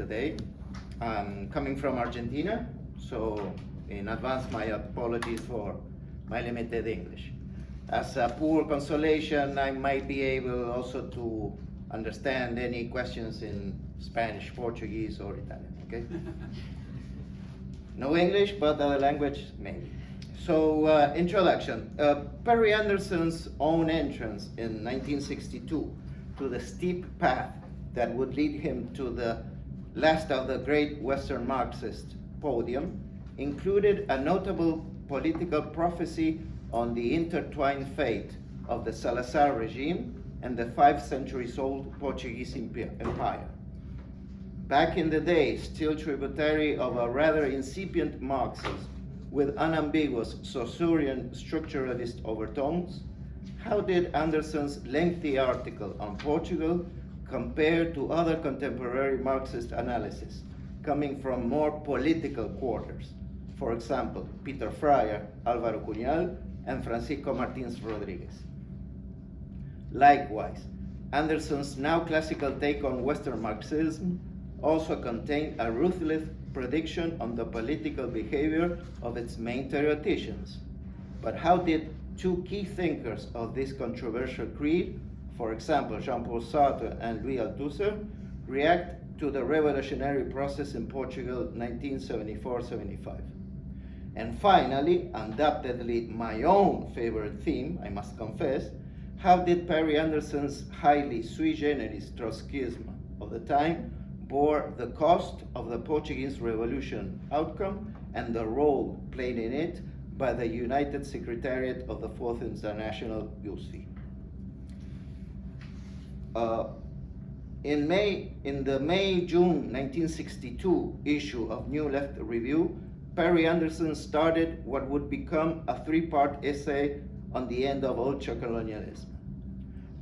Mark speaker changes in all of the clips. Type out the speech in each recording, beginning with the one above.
Speaker 1: today. I'm coming from Argentina, so in advance my apologies for my limited English. As a poor consolation, I might be able also to understand any questions in Spanish, Portuguese, or Italian, okay? No English, but other language, maybe. So, introduction. Perry Anderson's own entrance in 1962 to the steep path that would lead him to the last of the great Western Marxist podium included a notable political prophecy on the intertwined fate of the Salazar regime and the 5 centuries-old Portuguese empire. Back in the day, still tributary of a rather incipient Marxism with unambiguous Saussurean structuralist overtones, how did Anderson's lengthy article on Portugal compare to other contemporary Marxist analysis coming from more political quarters? For example, Peter Fryer, Álvaro Cunhal, and Francisco Martins Rodriguez. Likewise, Anderson's now classical take on Western Marxism also contained a ruthless prediction on the political behavior of its main theoreticians. But how did two key thinkers of this controversial creed, for example, Jean-Paul Sartre and Louis Althusser, react to the revolutionary process in Portugal 1974-75? And finally, undoubtedly my own favorite theme, I must confess, how did Perry Anderson's highly sui generis Trotskyism of the time bore the cost of the Portuguese Revolution outcome and the role played in it by the United Secretariat of the Fourth International USFI? In the May-June 1962 issue of New Left Review, Perry Anderson started what would become a 3-part essay on the end of ultra-colonialism.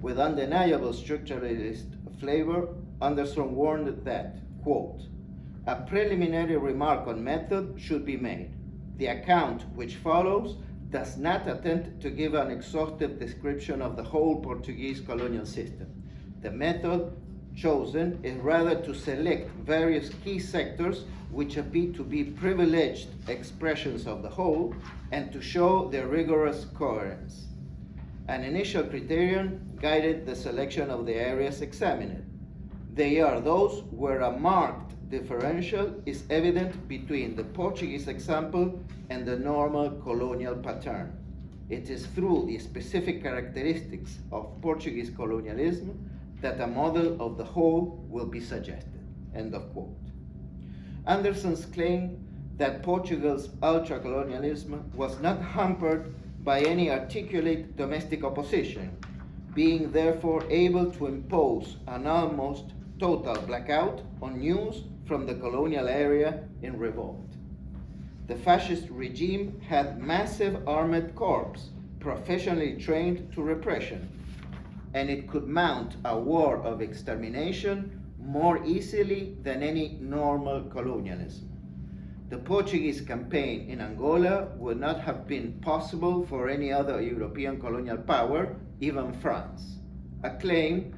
Speaker 1: With undeniable structuralist flavor, Anderson warned that, quote, "A preliminary remark on method should be made. The account which follows does not attempt to give an exhaustive description of the whole Portuguese colonial system. The method chosen is rather to select various key sectors which appear to be privileged expressions of the whole and to show their rigorous coherence. An initial criterion guided the selection of the areas examined. They are those where a marked differential is evident between the Portuguese example and the normal colonial pattern. It is through the specific characteristics of Portuguese colonialism that a model of the whole will be suggested." End of quote. Anderson's claim that Portugal's ultra-colonialism was not hampered by any articulate domestic opposition, being therefore able to impose an almost total blackout on news from the colonial area in revolt. The fascist regime had massive armed corps professionally trained to repression, and it could mount a war of extermination more easily than any normal colonialism. The Portuguese campaign in Angola would not have been possible for any other European colonial power, even France, a claim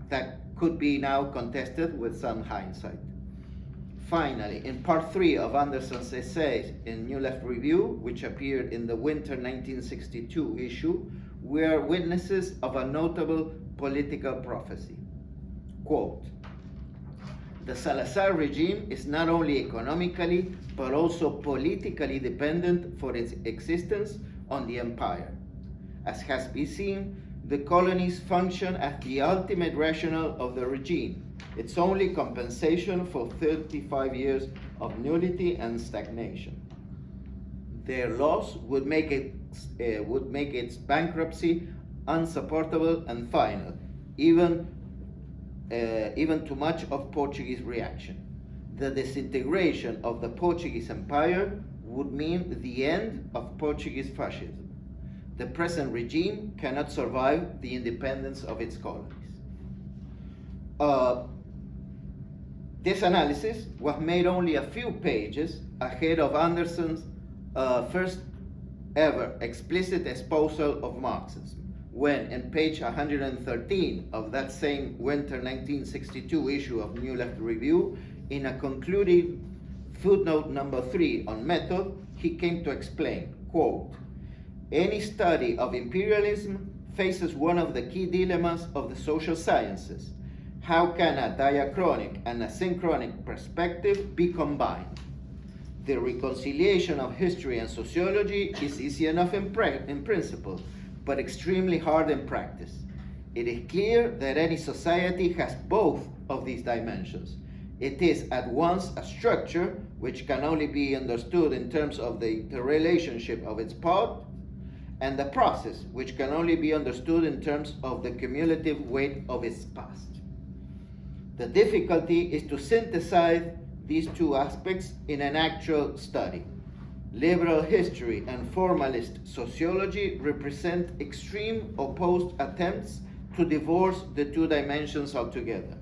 Speaker 1: that could be now contested with some hindsight. Finally, in part 3 of Anderson's essays in New Left Review, which appeared in the winter 1962 issue, we are witnesses of a notable political prophecy. Quote, "The Salazar regime is not only economically, but also politically dependent for its existence on the empire. As has been seen, the colonies function as the ultimate rationale of the regime, its only compensation for 35 years of nullity and stagnation. Their loss would make its bankruptcy unsupportable and final, even to much of Portuguese reaction. The disintegration of the Portuguese empire would mean the end of Portuguese fascism. The present regime cannot survive the independence of its colonies." This analysis was made only a few pages ahead of Anderson's first ever explicit espousal of Marxism, when, in page 113 of that same winter 1962 issue of New Left Review, in a concluding footnote number 3 on method, he came to explain, quote, "Any study of imperialism faces one of the key dilemmas of the social sciences. How can a diachronic and a synchronic perspective be combined? The reconciliation of history and sociology is easy enough in principle, but extremely hard in practice. It is clear that any society has both of these dimensions. It is at once a structure which can only be understood in terms of the interrelationship of its parts, and the process which can only be understood in terms of the cumulative weight of its past. The difficulty is to synthesize these two aspects in an actual study. Liberal history and formalist sociology represent extreme opposed attempts to divorce the two dimensions altogether.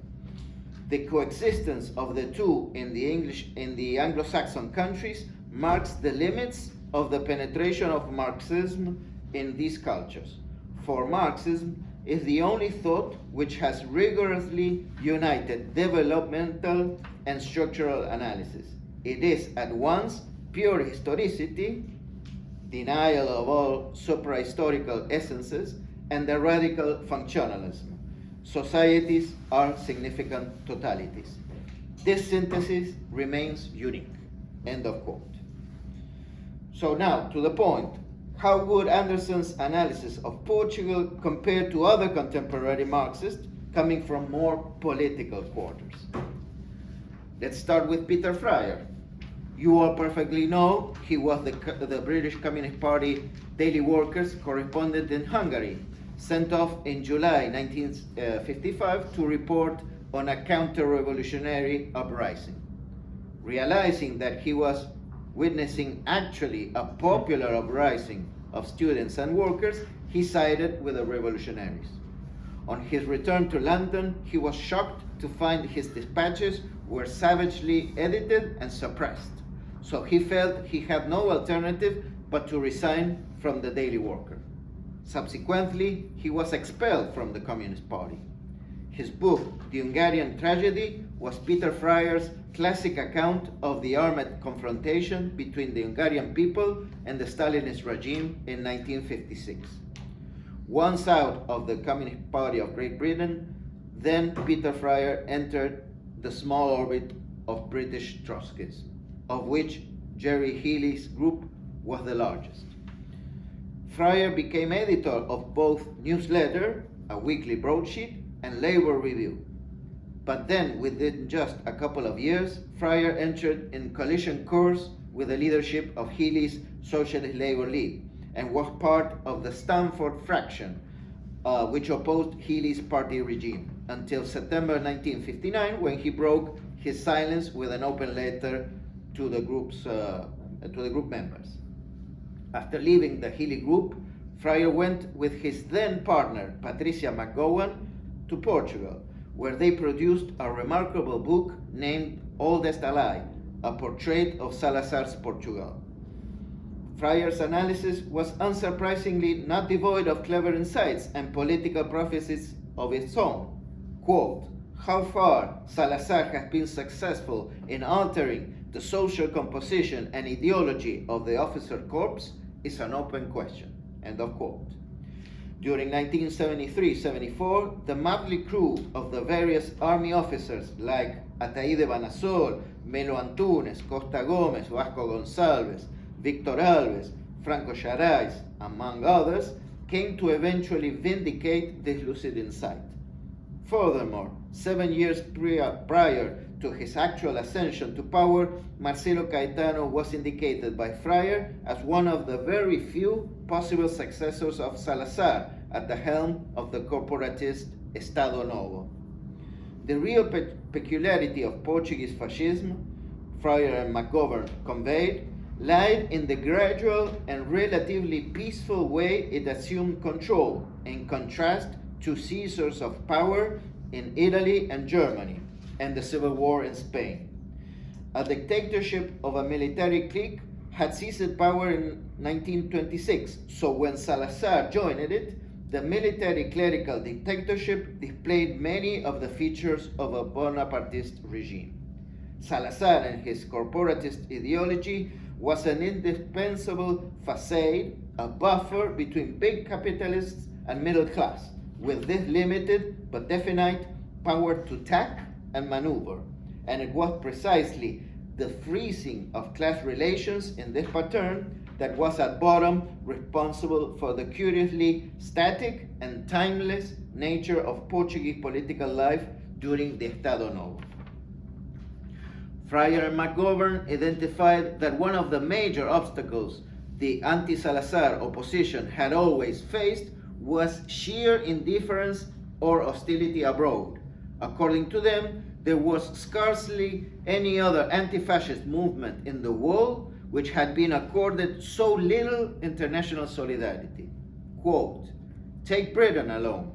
Speaker 1: The coexistence of the two in the Anglo-Saxon countries marks the limits of the penetration of Marxism in these cultures. For Marxism is the only thought which has rigorously united developmental and structural analysis. It is at once pure historicity, denial of all supra-historical essences, and the radical functionalism. Societies are significant totalities. This synthesis remains unique." End of quote. So now, to the point, how would Anderson's analysis of Portugal compare to other contemporary Marxists coming from more political quarters? Let's start with Peter Fryer. You all perfectly know he was the British Communist Party daily workers correspondent in Hungary, sent off in July 1955 to report on a counter-revolutionary uprising. Realizing that he was witnessing actually a popular uprising of students and workers, he sided with the revolutionaries. On his return to London, he was shocked to find his dispatches were savagely edited and suppressed. So he felt he had no alternative but to resign from the Daily Worker. Subsequently, he was expelled from the Communist Party. His book, The Hungarian Tragedy, was Peter Fryer's classic account of the armed confrontation between the Hungarian people and the Stalinist regime in 1956. Once out of the Communist Party of Great Britain, then Peter Fryer entered the small orbit of British Trotskyists, of which Jerry Healy's group was the largest. Fryer became editor of both Newsletter, a weekly broadsheet, and Labor Review. But then, within just a couple of years, Fryer entered in collision course with the leadership of Healy's Socialist Labor League and was part of the Stamford fraction, which opposed Healy's party regime, until September 1959, when he broke his silence with an open letter to the group members. After leaving the Healy group, Fryer went with his then partner, Patricia McGowan, to Portugal, where they produced a remarkable book named Oldest Ally, a portrait of Salazar's Portugal. Fryer's analysis was unsurprisingly not devoid of clever insights and political prophecies of its own. Quote, "How far Salazar has been successful in altering the social composition and ideology of the officer corps is an open question." End of quote. During 1973-74, the motley crew of the various army officers like Ataíde Banasol, Melo Antunes, Costa Gómez, Vasco Gonçalves, Victor Alves, Franco Xarais, among others, came to eventually vindicate this lucid insight. Furthermore, 7 years prior to his actual ascension to power, Marcelo Caetano was indicated by Fryer as one of the very few possible successors of Salazar at the helm of the corporatist Estado Novo. The real peculiarity of Portuguese fascism, Fryer and McGovern conveyed, lied in the gradual and relatively peaceful way it assumed control, in contrast to seizures of power in Italy and Germany, and the Civil War in Spain. A dictatorship of a military clique had seized power in 1926, so when Salazar joined it, the military clerical dictatorship displayed many of the features of a Bonapartist regime. Salazar and his corporatist ideology was an indispensable facade, a buffer between big capitalists and middle class, with this limited but definite power to tack and maneuver. And it was precisely the freezing of class relations in this pattern that was at bottom responsible for the curiously static and timeless nature of Portuguese political life during the Estado Novo. Fryer and McGovern identified that one of the major obstacles the anti-Salazar opposition had always faced was sheer indifference or hostility abroad. According to them, there was scarcely any other anti-fascist movement in the world which had been accorded so little international solidarity. Quote, take Britain alone.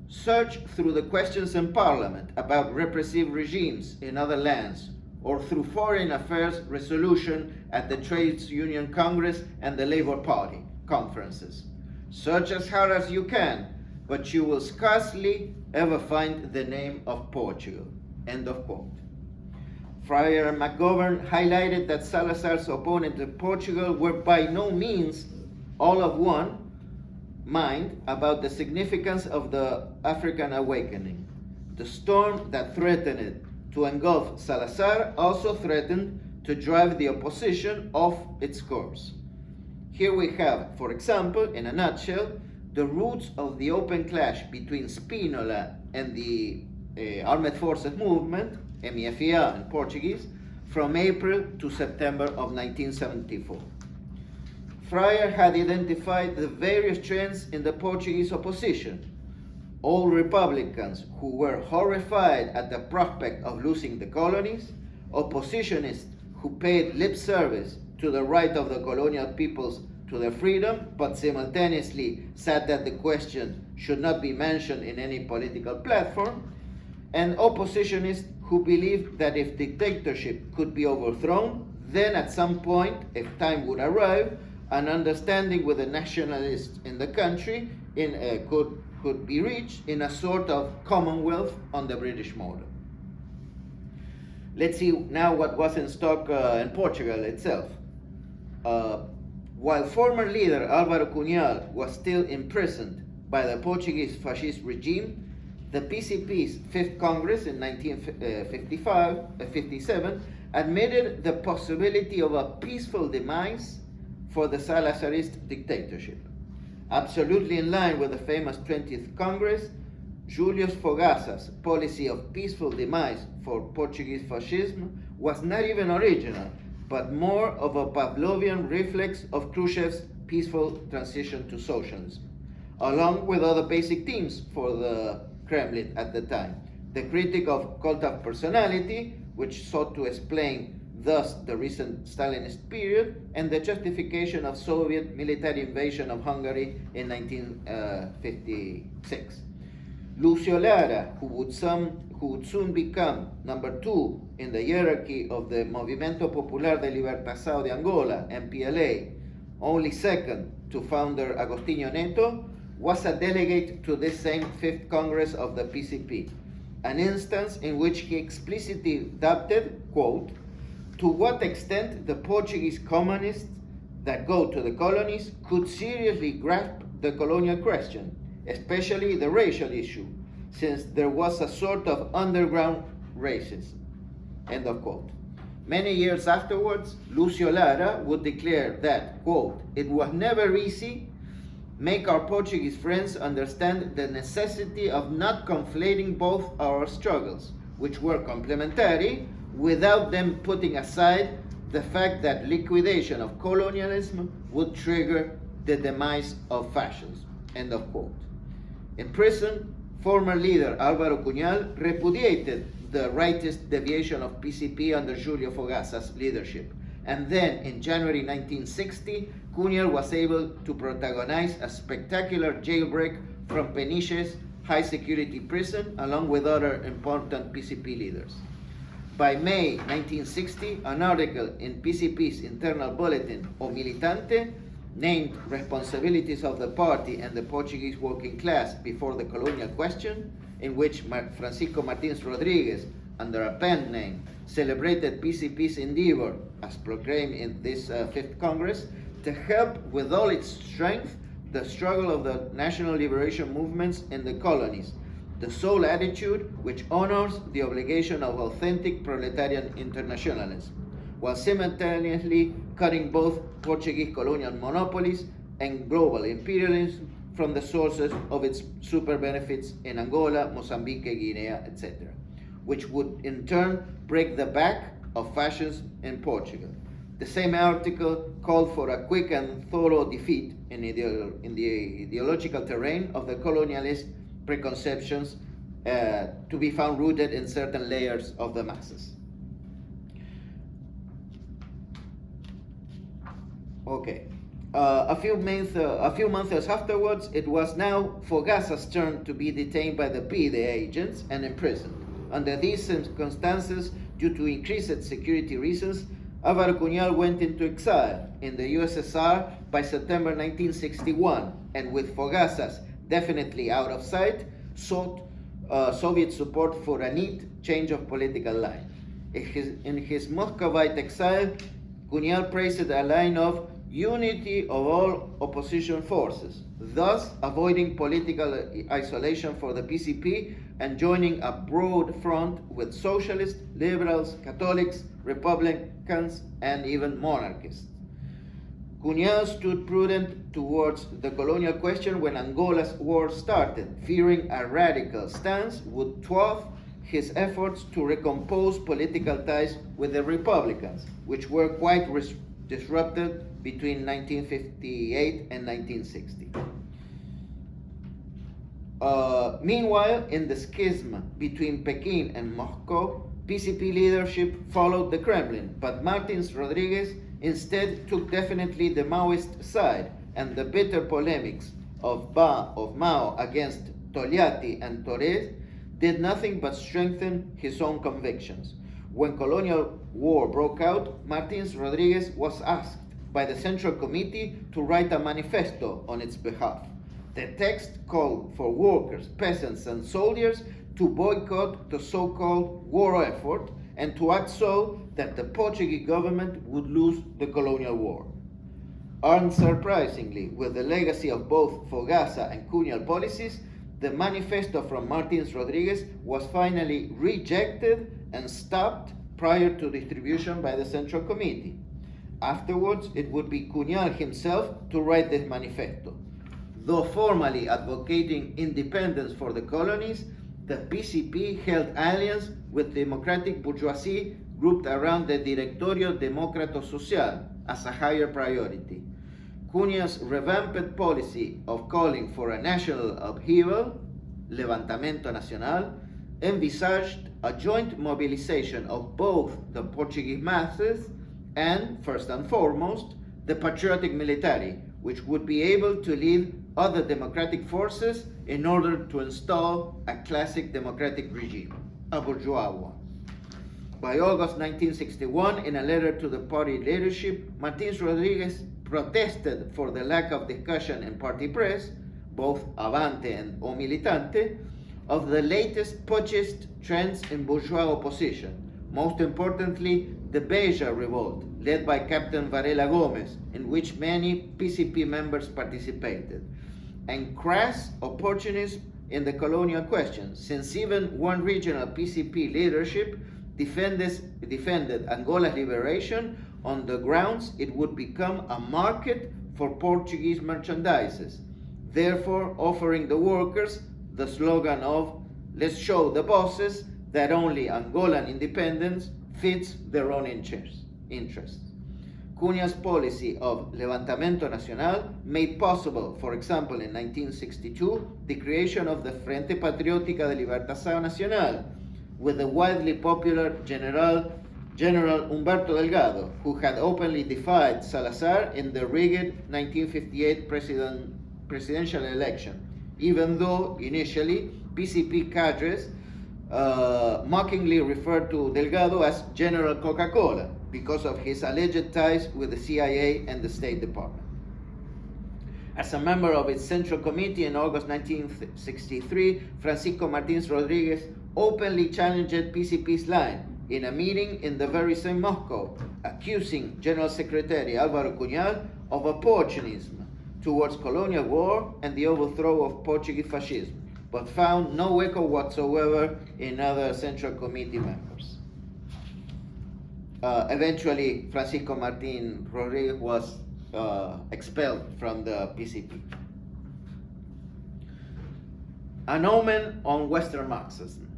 Speaker 1: Search through the questions in Parliament about repressive regimes in other lands, or through foreign affairs resolution at the Trades Union Congress and the Labour Party conferences. Search as hard as you can, but you will scarcely ever find the name of Portugal. End of quote. Fryer and McGovern highlighted that Salazar's opponents in Portugal were by no means all of one mind about the significance of the African awakening. The storm that threatened to engulf Salazar also threatened to drive the opposition off its course. Here we have, for example, in a nutshell, the roots of the open clash between Spínola and the Armed Forces Movement, MFIA in Portuguese, from April to September of 1974. Fryer had identified the various trends in the Portuguese opposition. All Republicans who were horrified at the prospect of losing the colonies, oppositionists who paid lip service to the right of the colonial peoples to their freedom, but simultaneously said that the question should not be mentioned in any political platform, and oppositionists who believed that if dictatorship could be overthrown, then at some point, if time would arrive, an understanding with the nationalists in the country could be reached in a sort of commonwealth on the British model. Let's see now what was in stock in Portugal itself. While former leader Álvaro Cunhal was still imprisoned by the Portuguese fascist regime, the PCP's Fifth Congress in 1957 admitted the possibility of a peaceful demise for the Salazarist dictatorship. Absolutely in line with the famous 20th Congress, Julius Fogaça's policy of peaceful demise for Portuguese fascism was not even original, but more of a Pavlovian reflex of Khrushchev's peaceful transition to socialism, along with other basic themes for the Kremlin at the time. The critique of cult of personality, which sought to explain thus the recent Stalinist period, and the justification of Soviet military invasion of Hungary in 1956. Lucio Lara, who would soon become number 2 in the hierarchy of the Movimento Popular de Libertação de Angola, MPLA, only second to founder Agostinho Neto, was a delegate to this same Fifth Congress of the PCP, an instance in which he explicitly doubted, quote, to what extent the Portuguese communists that go to the colonies could seriously grasp the colonial question, especially the racial issue, since there was a sort of underground racism, end of quote. Many years afterwards, Lucio Lara would declare that, quote, it was never easy make our Portuguese friends understand the necessity of not conflating both our struggles, which were complementary, without them putting aside the fact that liquidation of colonialism would trigger the demise of fascism, end of quote. In prison, former leader Álvaro Cunhal repudiated the rightist deviation of PCP under Julio Fogaça's leadership. And then, in January 1960, Cunhal was able to protagonize a spectacular jailbreak from Peniche's high-security prison, along with other important PCP leaders. By May 1960, an article in PCP's internal bulletin, O Militante, named responsibilities of the party and the Portuguese working class before the colonial question, in which Francisco Martins Rodriguez, under a pen name, celebrated PCP's endeavor, as proclaimed in this Fifth Congress, to help with all its strength the struggle of the national liberation movements in the colonies, the sole attitude which honors the obligation of authentic proletarian internationalism, while simultaneously cutting both Portuguese colonial monopolies and global imperialism from the sources of its super benefits in Angola, Mozambique, Guinea, etc., which would in turn break the back of fascism in Portugal. The same article called for a quick and thorough defeat in the ideological terrain of the colonialist preconceptions to be found rooted in certain layers of the masses. Okay. A few months afterwards, it was now Fogasa's turn to be detained by the PIDE agents and imprisoned. Under these circumstances, due to increased security reasons, Álvaro Cunhal went into exile in the USSR by September 1961, and with Fogasa's definitely out of sight, sought Soviet support for a neat change of political line. In his Muscovite exile, Cunhal praised a line of unity of all opposition forces, thus avoiding political isolation for the PCP and joining a broad front with socialists, liberals, Catholics, Republicans, and even monarchists. Cunhal stood prudent towards the colonial question when Angola's war started, fearing a radical stance would thwart his efforts to recompose political ties with the Republicans, which were quite disrupted between 1958 and 1960. Meanwhile, in the schism between Pekin and Moscow, PCP leadership followed the Kremlin, but Martins Rodriguez instead took definitely the Maoist side, and the bitter polemics of Mao against Togliatti and Torres did nothing but strengthen his own convictions. When colonial war broke out, Martins Rodriguez was asked by the Central Committee to write a manifesto on its behalf. The text called for workers, peasants, and soldiers to boycott the so-called war effort and to act so that the Portuguese government would lose the colonial war. Unsurprisingly, with the legacy of both Fogasa and Cunhal policies, the manifesto from Martins Rodriguez was finally rejected and stopped prior to distribution by the Central Committee. Afterwards, it would be Cunhal himself to write this manifesto. Though formally advocating independence for the colonies, the PCP held alliance with democratic bourgeoisie grouped around the Directorio Demócrata Social as a higher priority. Cunhal's revamped policy of calling for a national upheaval, Levantamiento Nacional, envisaged a joint mobilization of both the Portuguese masses and, first and foremost, the patriotic military, which would be able to lead other democratic forces in order to install a classic democratic regime, a bourgeois one. By August 1961, in a letter to the party leadership, Martins Rodriguez protested for the lack of discussion in party press, both Avante and O Militante, of the latest putschist trends in bourgeois opposition, most importantly, the Beja revolt, led by Captain Varela Gomez, in which many PCP members participated, and crass opportunism in the colonial question, since even one regional PCP leadership defended Angola's liberation on the grounds it would become a market for Portuguese merchandises, therefore offering the workers the slogan of "Let's show the bosses that only Angolan independence fits their own interests." Cunhal's policy of Levantamiento Nacional made possible, for example, in 1962, the creation of the Frente Patriótica de Libertación Nacional, with the widely popular General Humberto Delgado, who had openly defied Salazar in the rigged 1958 presidential election, even though initially PCP cadres mockingly referred to Delgado as General Coca-Cola because of his alleged ties with the CIA and the State Department. As a member of its Central Committee in August 1963, Francisco Martins Rodriguez openly challenged PCP's line in a meeting in the very same Moscow, accusing General Secretary Álvaro Cunhal of opportunism towards colonial war and the overthrow of Portuguese fascism, but found no echo whatsoever in other Central Committee members. Eventually, Francisco Martín Rodriguez was expelled from the PCP. An omen on Western Marxism.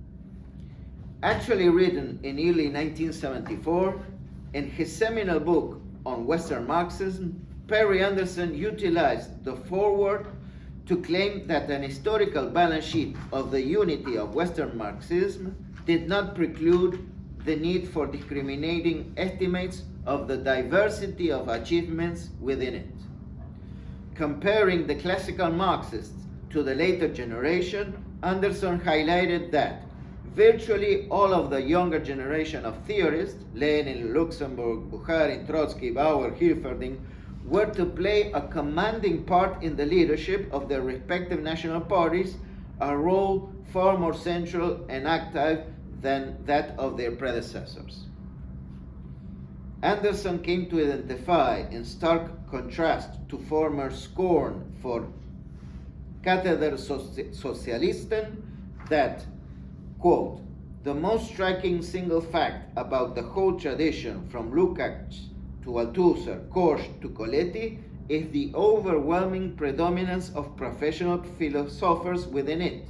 Speaker 1: Actually written in early 1974, in his seminal book on Western Marxism, Perry Anderson utilized the foreword to claim that an historical balance sheet of the unity of Western Marxism did not preclude the need for discriminating estimates of the diversity of achievements within it. Comparing the classical Marxists to the later generation, Anderson highlighted that virtually all of the younger generation of theorists, Lenin, Luxemburg, Bukharin, Trotsky, Bauer, Hilferding, were to play a commanding part in the leadership of their respective national parties, a role far more central and active than that of their predecessors. Anderson came to identify, in stark contrast to former scorn for Katheder Sozialisten, that, quote, the most striking single fact about the whole tradition from Lukács to Althusser, Korsch to Coletti is the overwhelming predominance of professional philosophers within it.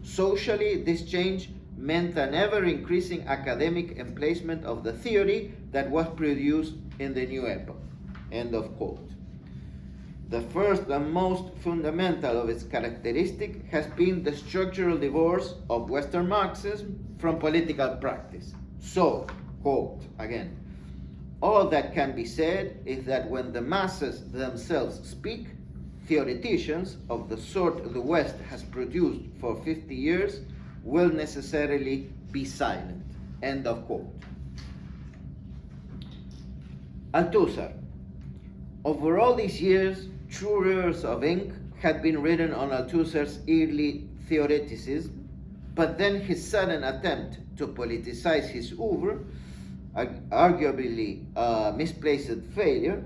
Speaker 1: Socially, this change meant an ever-increasing academic emplacement of the theory that was produced in the new epoch, end of quote. The first and most fundamental of its characteristic has been the structural divorce of Western Marxism from political practice. So, quote again, all that can be said is that when the masses themselves speak, theoreticians of the sort the West has produced for 50 years will necessarily be silent, end of quote. Althusser. Over all these years, true rivers of ink had been written on Althusser's early theoreticism, but then his sudden attempt to politicize his oeuvre, arguably a misplaced failure,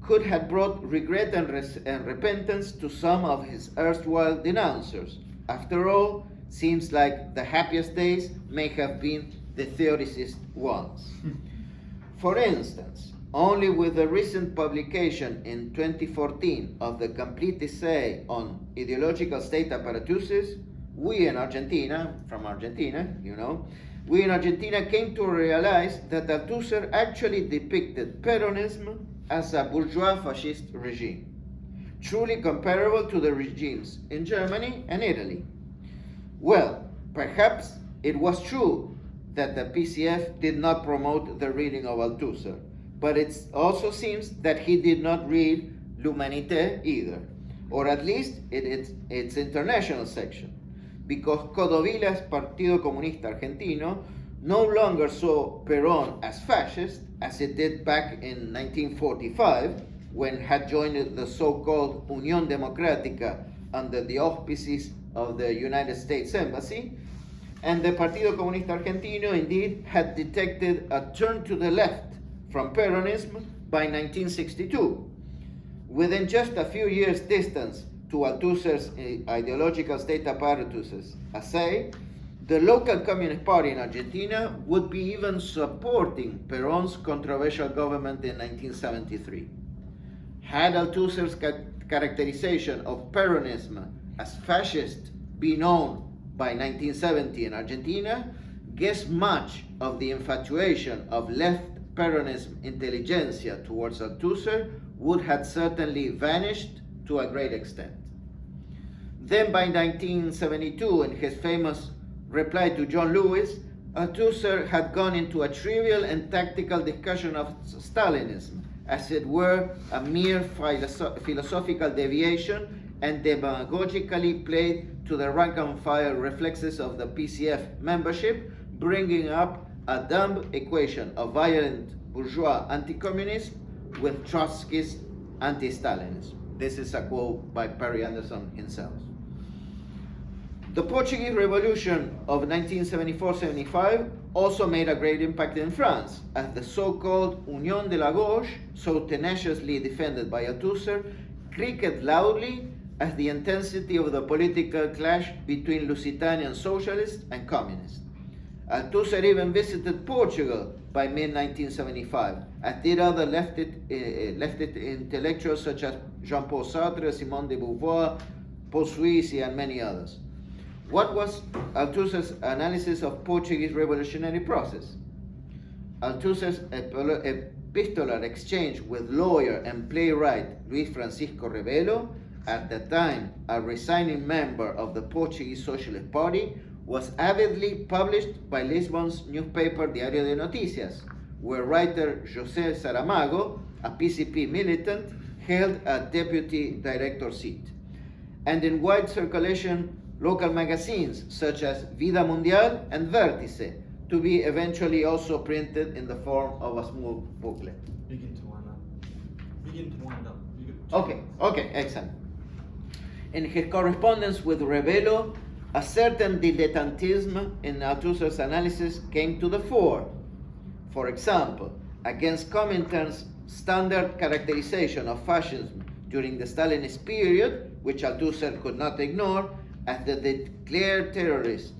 Speaker 1: could have brought regret and repentance to some of his erstwhile denouncers. After all, seems like the happiest days may have been the theoricist ones. For instance, only with the recent publication in 2014 of the complete essay on ideological state apparatuses, we in Argentina, from Argentina, we in Argentina came to realize that Althusser actually depicted Peronism as a bourgeois fascist regime, truly comparable to the regimes in Germany and Italy. Well, perhaps it was true that the PCF did not promote the reading of Althusser, but it also seems that he did not read L'Humanité either, or at least its international section, because Codovilla's Partido Comunista Argentino no longer saw Perón as fascist as it did back in 1945, when it had joined the so-called Unión Democrática under the auspices of the United States Embassy, and the Partido Comunista Argentino indeed had detected a turn to the left from Peronism by 1962. Within just a few years' distance to Althusser's ideological state apparatuses essay, the local Communist Party in Argentina would be even supporting Perón's controversial government in 1973. Had Althusser's characterization of Peronism as fascist be known by 1970 in Argentina, guess much of the infatuation of left Peronism intelligentsia towards Althusser would have certainly vanished to a great extent. Then by 1972, in his famous reply to John Lewis, Althusser had gone into a trivial and tactical discussion of Stalinism, as it were a mere philosophical deviation, and demagogically played to the rank-and-file reflexes of the PCF membership, bringing up a dumb equation of violent bourgeois anti-communism with Trotskyist anti-Stalinism. This is a quote by Perry Anderson himself. The Portuguese Revolution of 1974-75 also made a great impact in France, as the so-called Union de la Gauche, so tenaciously defended by Althusser, creaked loudly as the intensity of the political clash between Lusitanian socialists and communists. Althusser even visited Portugal by mid-1975, as did other leftist intellectuals such as Jean-Paul Sartre, Simone de Beauvoir, Paul Suisse, and many others. What was Althusser's analysis of Portuguese revolutionary process? Althusser's epistolar exchange with lawyer and playwright Luis Francisco Rebelo, at the time a resigning member of the Portuguese Socialist Party, was avidly published by Lisbon's newspaper Diario de Noticias, where writer José Saramago, a PCP militant, held a deputy director seat, and in wide circulation local magazines such as Vida Mundial and Vértice, to be eventually also printed in the form of a small booklet.
Speaker 2: Begin to wind up.
Speaker 1: Okay, excellent. In his correspondence with Rebelo, a certain dilettantism in Althusser's analysis came to the fore. For example, against Comintern's standard characterization of fascism during the Stalinist period, which Althusser could not ignore, as the declared terrorist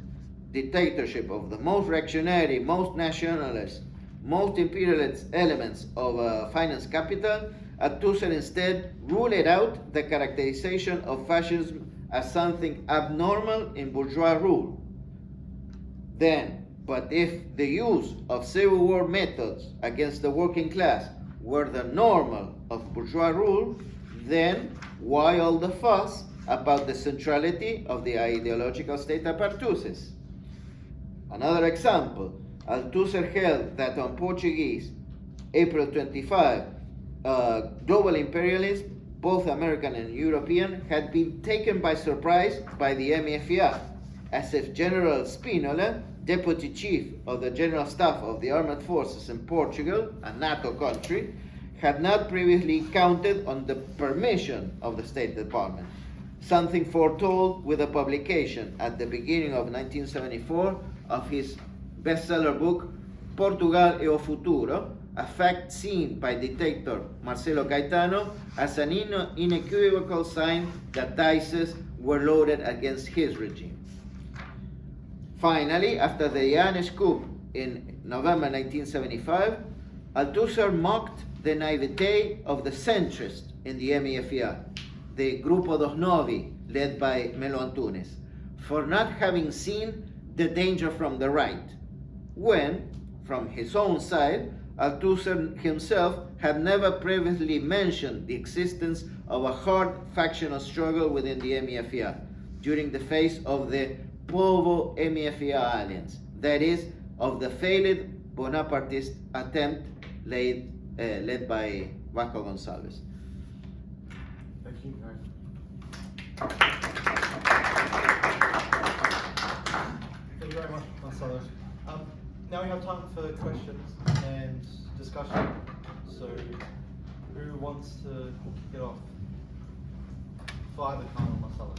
Speaker 1: dictatorship of the most reactionary, most nationalist, most imperialist elements of finance capital, Althusser instead ruled out the characterization of fascism as something abnormal in bourgeois rule. But if the use of civil war methods against the working class were the normal of bourgeois rule, then why all the fuss about the centrality of the ideological state apparatus? Another example, Althusser held that on Portuguese, April 25, global imperialism, both American and European, had been taken by surprise by the MFA, as if General Spínola, deputy chief of the General Staff of the Armed Forces in Portugal, a NATO country, had not previously counted on the permission of the State Department, something foretold with the publication at the beginning of 1974 of his bestseller book, Portugal e o Futuro, a fact seen by dictator Marcelo Caetano as an unequivocal sign that dices were loaded against his regime. Finally, after the Llanes coup in November 1975, Althusser mocked the naivete of the centrists in the MFA, the Grupo dos Novi, led by Melo Antunes, for not having seen the danger from the right, when, from his own side, Althusser himself had never previously mentioned the existence of a hard factional struggle within the MFA during the phase of the Povo MFA alliance, that is, of the failed Bonapartist attempt led by Vasco Gonçalves.
Speaker 2: Thank you. Thank you very much, Marcelo. Now we have time for questions and discussion. So, who wants to kick it off? Fire the card on Marcelo.